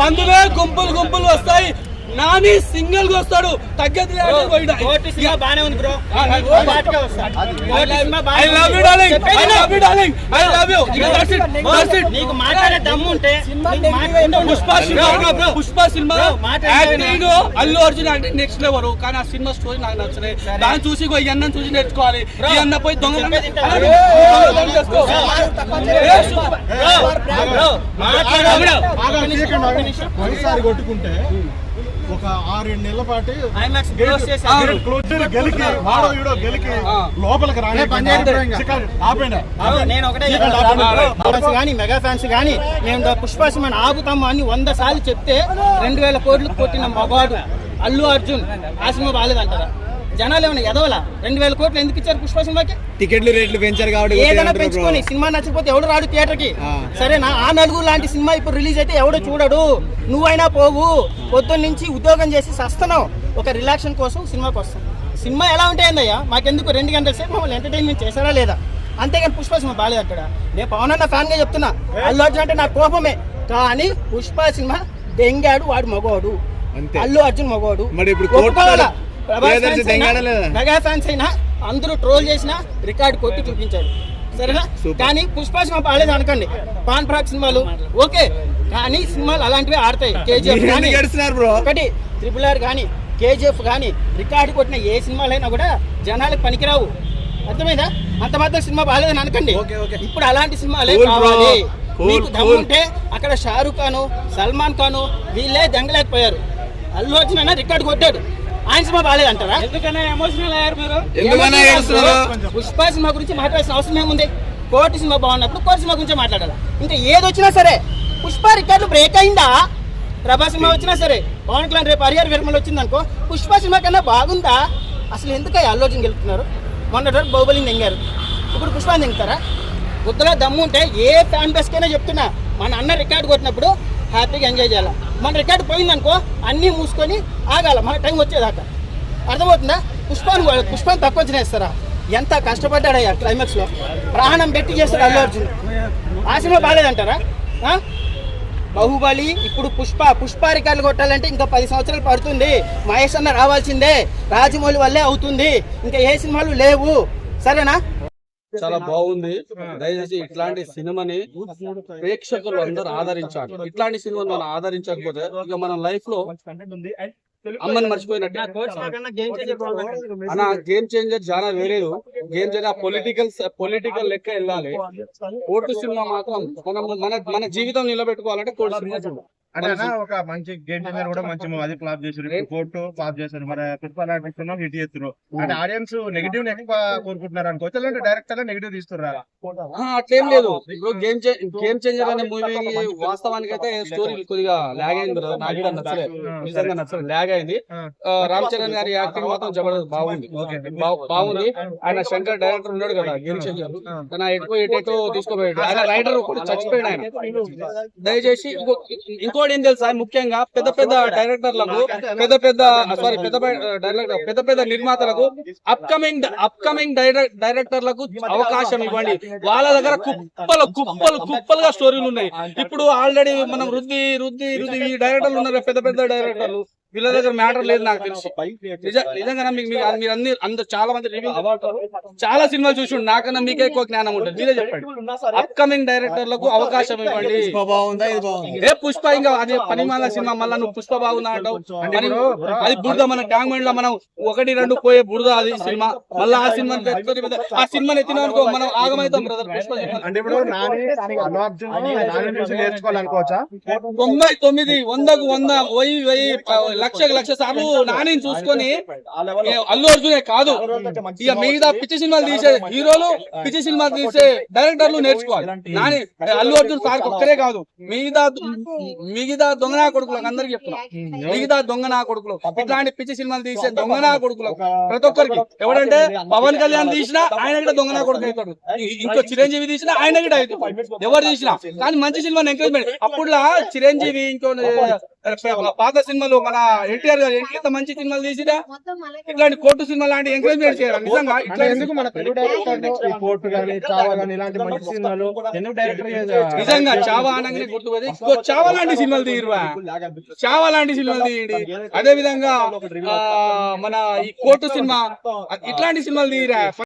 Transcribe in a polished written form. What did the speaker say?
పందులే గుంపులు గుంపులు వస్తాయి. నాని సింగిల్ గా వస్తాడు, తగ్గదు. బానే ఉంది బ్రో. నీకు మాట్లాడే దమ్ము ఉంటే Pushpa cinema acting Allu Arjun acting next level. కానీ ఆ సినిమా స్టోరీ నాకు నచ్చలేదు. దాన్ని చూసి ఈ అన్న చూసి నేర్చుకోవాలి. ఈ అన్న పోయి దొంగ కొట్టుకుంటే ఒక 6-7 నెలల పాటు గెలికి లోపలికి నేను ఒకటే కానీ మెగా ఫ్యాన్స్ కానీ మేము పుష్ప సినిమాని ఆపుతాము అని 100 సార్లు చెప్తే 2000 కోట్లు కొట్టిన మగాడు అల్లు అర్జున్ ఆ సినిమా బాగాలేదంటారా? జనాలు ఏమైనా ఎదవలా? 2000 కోట్లు ఎందుకు ఇచ్చారు పుష్ప సినిమాకి? టికెట్లు రేట్లు పెంచారు కాబట్టి ఏదైనా పెంచుకొని సినిమా నచ్చకపోతే ఎవడు రాడు థియేటర్ కి. సరేనా? ఆ నలుగురు లాంటి సినిమా ఇప్పుడు రిలీజ్ అయితే ఎవడో చూడడు. నువ్వైనా పోవు. పొద్దున్న నుంచి ఉద్యోగం చేసి సస్తున్నావు, ఒక రిలాక్షన్ కోసం సినిమాకి వస్తాం. సినిమా ఎలా ఉంటాయిందయ్యా? మాకెందుకు 2 గంటల సేపు మమ్మల్ని ఎంటర్టైన్మెంట్ చేశారా లేదా? అంతేగాని పుష్ప సినిమా బాగాలేదు అక్కడ. నేను పవన్ అన్న ఫ్యాన్ గా చెప్తున్నా, అల్లు అర్జున్ అంటే నాకు కోపమే. కానీ పుష్ప సినిమా దెంగాడు, వాడు మగవాడు. అల్లు అర్జున్ మగవాడు. మెగా ఫ్యాన్స్ అయినా అందరూ ట్రోల్ చేసినా రికార్డ్ కొట్టి చూపించాడు. సరేనా? కానీ పుష్ప సినిమా బాగాలేదు అనకండి. పాన్ ప్రాక్ సినిమాలు ఓకే, కానీ సినిమాలు అలాంటివి ఆడతాయి. కేజీఎఫ్ కానీ ఒకటి, RRR కానీ కేజీఎఫ్ కానీ రికార్డు కొట్టిన ఏ సినిమాలైనా కూడా జనాలకు పనికిరావు. అర్థమైందా? అంత మాత్రం సినిమా బాగాలేదని అనకండి. ఇప్పుడు అలాంటి సినిమాలే కావాలి. మీకు దమ్ముంటే అక్కడ షారుఖ్ ఖాను, సల్మాన్ ఖాను వీళ్ళే దెంగలేకపోయారు. అల్లు అర్జున్ అన్న రికార్డు కొట్టాడు, ఆయన సినిమా బాగాలేదంటారా? ఎందుకన్నా ఎమోషనల్ అయ్యారు మీరు? పుష్ప సినిమా గురించి మాట్లాడాల్సిన అవసరం ఏముంది? కోటి సినిమా బాగున్నప్పుడు కోటి సినిమా గురించి మాట్లాడాలి. ఇంకా ఏది వచ్చినా సరే పుష్ప రికార్డు బ్రేక్ అయిందా? ప్రభాస్ సినిమా వచ్చినా సరే, పవన్ కళ్యాణ్ రేపు హరిహర్ విరమల వచ్చింది అనుకో, పుష్ప సినిమా కన్నా బాగుందా? అసలు ఎందుకు అల్లు అర్జున్ గెలుపుతున్నారు? మొన్నటి వరకు బాహుబలిని దెంగారు, ఇప్పుడు పుష్పాన్ని దెంగుతారా? గుద్దలో దమ్ము ఉంటే ఏ ఫ్యాన్ బేస్ కైనా చెప్తున్నా, మన అన్న రికార్డు కొట్టినప్పుడు హ్యాపీగా ఎంజాయ్ చేయాలి. మన రికార్డు పోయిందనుకో అన్నీ మూసుకొని ఆగాల, మన టైం వచ్చేదాకా. అర్థమవుతుందా? పుష్పాన్ని తక్కువ చేస్తారా? ఎంత కష్టపడ్డాడయ్యా క్లైమాక్స్ లో, ప్రాణం పెట్టి చేస్తాడు అల్లు అర్జున్. ఆ సినిమా బాగాలేదంటారా? బాహుబలి ఇప్పుడు పుష్ప రికార్డులు కొట్టాలంటే ఇంకా 10 సంవత్సరాలు పడుతుంది. మహేష్ అన్న రావాల్సిందే, రాజమౌళి వల్లే అవుతుంది. ఇంకా ఏ సినిమాలు లేవు. సరేనా? చాలా బాగుంది. దయచేసి ఇట్లాంటి సినిమాని ప్రేక్షకులు అందరూ ఆదరించాలి. ఇట్లాంటి సినిమాని మనం ఆదరించకపోతే ఇక మన లైఫ్ లో అమ్మని మర్చిపోయినట్టు. అన్న గేమ్ చేంజర్ చాలా వేరేదు. గేమ్ చేంజర్ పొలిటికల్ లెక్క వెళ్ళాలి. కోర్టు సినిమా మాత్రం మన జీవితం నిలబెట్టుకోవాలంటే కోర్టు సినిమా చూడాలి. అంటే ఒక మంచి గేమ్ చేంజర్ కూడా మంచి అది ఫ్లాప్ చేశారు, కోర్టు ఫ్లాప్ చేశారు. మరి పుష్ప హిట్ చేస్తున్నారు అంటే ఆడియన్స్ నెగిటివ్ ఎక్కువ కోరుకుంటున్నారు అనుకోవచ్చు, లేదంటే డైరెక్టర్ నెగిటివ్ తీస్తున్నారు? అట్లేం లేదు. ఇప్పుడు గేమ్ చేంజర్ అనే మూవీ వాస్తవానికి అయితే స్టోరీ కొద్దిగా లాగ్ అయింది, నాకు కూడా నచ్చలేదు, నిజంగా నచ్చలేదు, లాగ్ అయింది. రామ్ చరణ్ గారి యాక్టింగ్ మాత్రం జబర్దస్త్ బాగుంది. ఆయన శంకర్ డైరెక్టర్ ఉన్నాడు కదా గేమ్ చేంజర్, తన ఎటో తీసుకోపోయాడు. ఆయన రైటర్ కూడా చచ్చిపోయాడు ఆయన. దయచేసి ఇంకోటి ఏం తెలుసా, ముఖ్యంగా పెద్ద డైరెక్టర్లకు పెద్ద పెద్ద నిర్మాతలకు అప్కమింగ్ డైరెక్టర్లకు అవకాశం ఇవ్వండి. వాళ్ళ దగ్గర కుప్పలుగా స్టోరీలు ఉన్నాయి. ఇప్పుడు ఆల్రెడీ మనం రుద్ది ఈ డైరెక్టర్లు ఉన్నారు, పెద్ద డైరెక్టర్లు, వీళ్ళ దగ్గర మ్యాటర్ లేదు నాకు తెలిసి. నిజంగా మీరు అందరు చాలా మంది చాలా సినిమాలు చూసి నాకన్నా మీకే ఎక్కువ జ్ఞానం ఉంటుంది. మీరే చెప్పండి, అప్కమింగ్ డైరెక్టర్లకు అవకాశం ఇవ్వండి. ఏ పుష్ప ఇంకా అదే పనిమాల సినిమా, మళ్ళీ నువ్వు పుష్ప బాగుందా అంటావు. అది బురద, మన ట్యాంక్ మైండ్ లో మనం 1-2 పోయే బురద అది సినిమా. మళ్ళీ ఆ సినిమాని ఎత్తిన అనుకో మనం ఆగమైతాం బ్రదర్. పుష్ప 99 100 లక్ష సార్లు నాని చూసుకొని అల్లు అర్జునే కాదు, ఇక మిగతా పిచ్చి సినిమాలు తీసే హీరోలు, పిచ్చి సినిమాలు తీసే డైరెక్టర్లు నేర్చుకోవాలి. నాని అల్లు అర్జున్ సార్ ఒక్కరే కాదు, మిగతా దొంగనా కొడుకులకు అందరికి చెప్తున్నా, మిగతా దొంగనా కొడుకులు, ఇట్లాంటి పిచ్చి సినిమాలు తీసే దొంగనా కొడుకులు ప్రతి ఒక్కరికి. ఎవడంటే పవన్ కళ్యాణ్ తీసినా ఆయన కూడా దొంగనా కొడుకు అవుతాడు, ఇంకో చిరంజీవి తీసినా ఆయన కూడా అవుతాడు, ఎవరు తీసినా. కానీ మంచి సినిమాని ఎంకరేజ్మెంట్. అప్పుడులా చిరంజీవి ఇంకో పాత సినిమాలు మన ఎన్టీఆర్ గారు ఎంత మంచి సినిమాలు తీసిరా, ఇట్లాంటి కోర్టు సినిమా లాంటి ఎంకరేజ్మెంట్ చేయాలి నిజంగా. ఇట్లా ఎందుకు మన తెలుగు డైరెక్టర్ ఈ పోర్ట్ గానీ చావా గానీ ఇలాంటి మంచి సినిమాలు ఎందుకు డైరెక్టర్ నిజంగా చావా అనగానే గుర్తుపోతే చావా లాంటి సినిమాలు తీయరువా, చావా లాంటి సినిమాలు తీయండి. అదే విధంగా మన ఈ కోర్టు సినిమా ఇట్లాంటి సినిమాలు తీయరా.